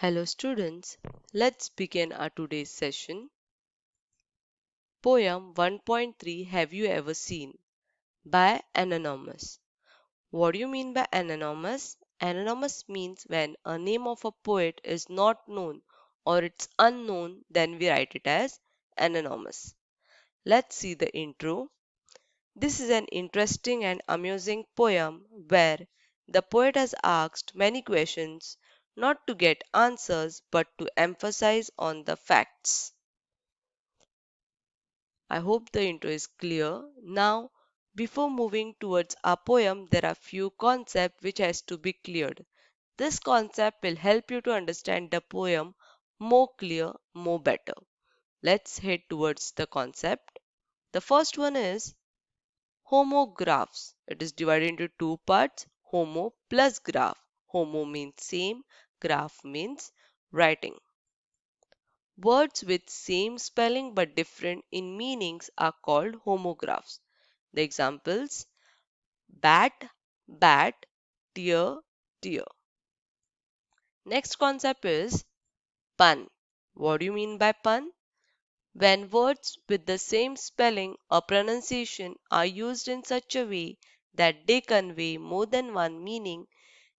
Hello students, let's begin our today's session. Poem 1.3 Have You Ever Seen? By Anonymous. What do you mean by anonymous? Anonymous means when a name of a poet is not known or it's unknown, then we write it as anonymous. Let's see the intro. This is an interesting and amusing poem where the poet has asked many questions not to get answers but to emphasize on the facts. I hope the intro is clear. Now, before moving towards our poem, there are few concepts which has to be cleared. This concept will help you to understand the poem more clear, more better. Let's head towards the concept. The first one is homographs. It is divided into two parts, homo plus graph. Homo means same, graph means writing. Words with same spelling but different in meanings are called homographs. The examples bat, bat, tear, tear. Next concept is pun. What do you mean by pun? When words with the same spelling or pronunciation are used in such a way that they convey more than one meaning,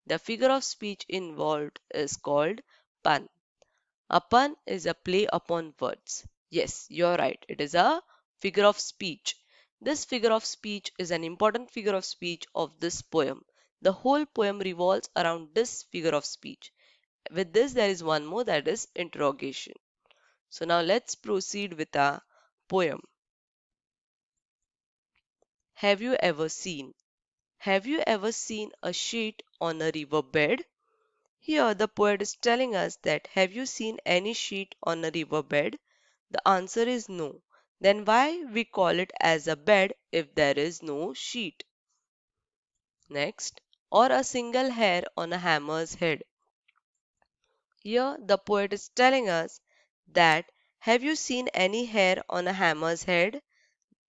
the figure of speech involved is called pun. A pun is a play upon words. Yes, you're right. It is a figure of speech. This figure of speech is an important figure of speech of this poem. The whole poem revolves around this figure of speech. With this, there is one more, that is interrogation. So now let's proceed with our poem. Have you ever seen? Have you ever seen a sheet on a riverbed? Here the poet is telling us that have you seen any sheet on a riverbed? The answer is no. Then why we call it as a bed if there is no sheet? Next, or a single hair on a hammer's head. Here the poet is telling us that have you seen any hair on a hammer's head?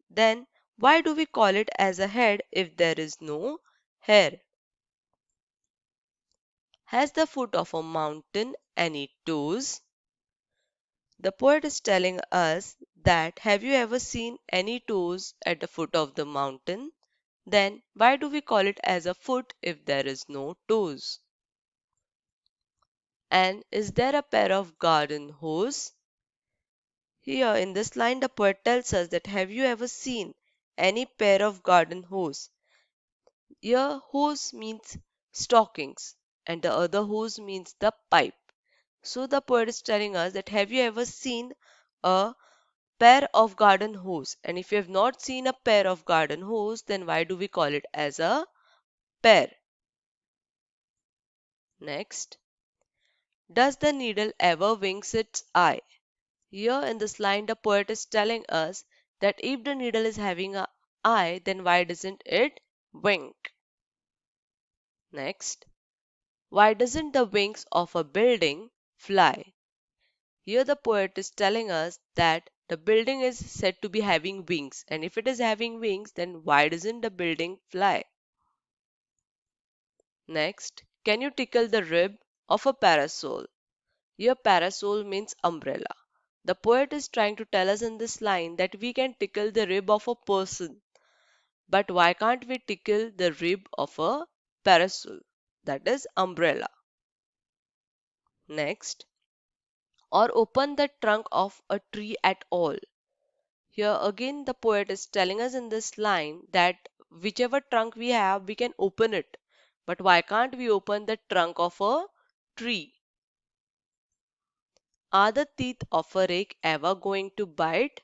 Then why do we call it as a head if there is no hair? Has the foot of a mountain any toes? The poet is telling us that have you ever seen any toes at the foot of the mountain? Then why do we call it as a foot if there is no toes? And is there a pair of garden hose? Here in this line the poet tells us that have you ever seen any pair of garden hose? Here hose means stockings and the other hose means the pipe. So the poet is telling us that have you ever seen a pair of garden hose? And if you have not seen a pair of garden hose, then why do we call it as a pair? Next, does the needle ever winks its eye? Here in this line, the poet is telling us that if the needle is having an eye, then why doesn't it wink? Next, why doesn't the wings of a building fly? Here the poet is telling us that the building is said to be having wings, and if it is having wings, then why doesn't the building fly? Next, can you tickle the rib of a parasol? Here parasol means umbrella. The poet is trying to tell us in this line that we can tickle the rib of a person, but why can't we tickle the rib of a parasol? That is umbrella. Next, or open the trunk of a tree at all. Here again the poet is telling us in this line that whichever trunk we have, we can open it. But why can't we open the trunk of a tree? Are the teeth of a rake ever going to bite?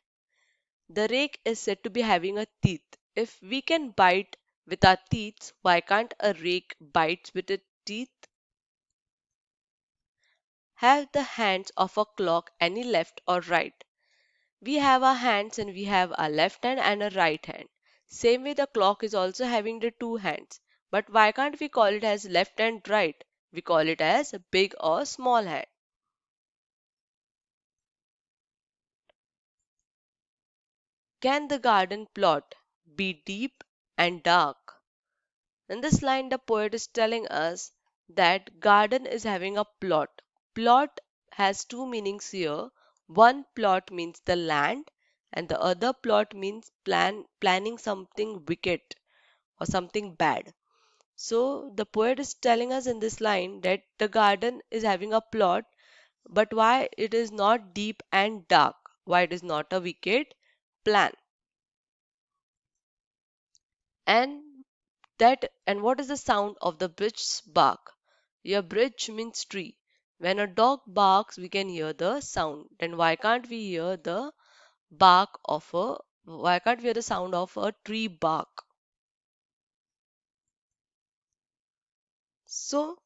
The rake is said to be having a teeth. If we can bite with our teeth, why can't a rake bite with its teeth? Have the hands of a clock any left or right? We have our hands and we have a left hand and a right hand. Same way the clock is also having the two hands. But why can't we call it as left and right? We call it as a big or small hand. Can the garden plot be deep and dark? In this line the poet is telling us that garden is having a plot. Plot has two meanings here. One plot means the land, and the other plot means planning something wicked or something bad. So the poet is telling us in this line that the garden is having a plot, but why it is not deep and dark? Why it is not a wicked plan? And and what is the sound of the bridge's bark? Your bridge means tree. When a dog barks, we can hear the sound. Then why can't we hear the sound of a tree bark? So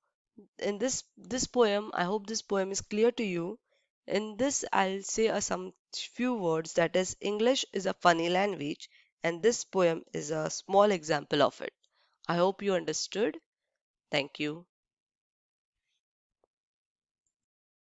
in this poem, I hope this poem is clear to you. In this, I'll say some few words, that is, English is a funny language, and this poem is a small example of it. I hope you understood. Thank you.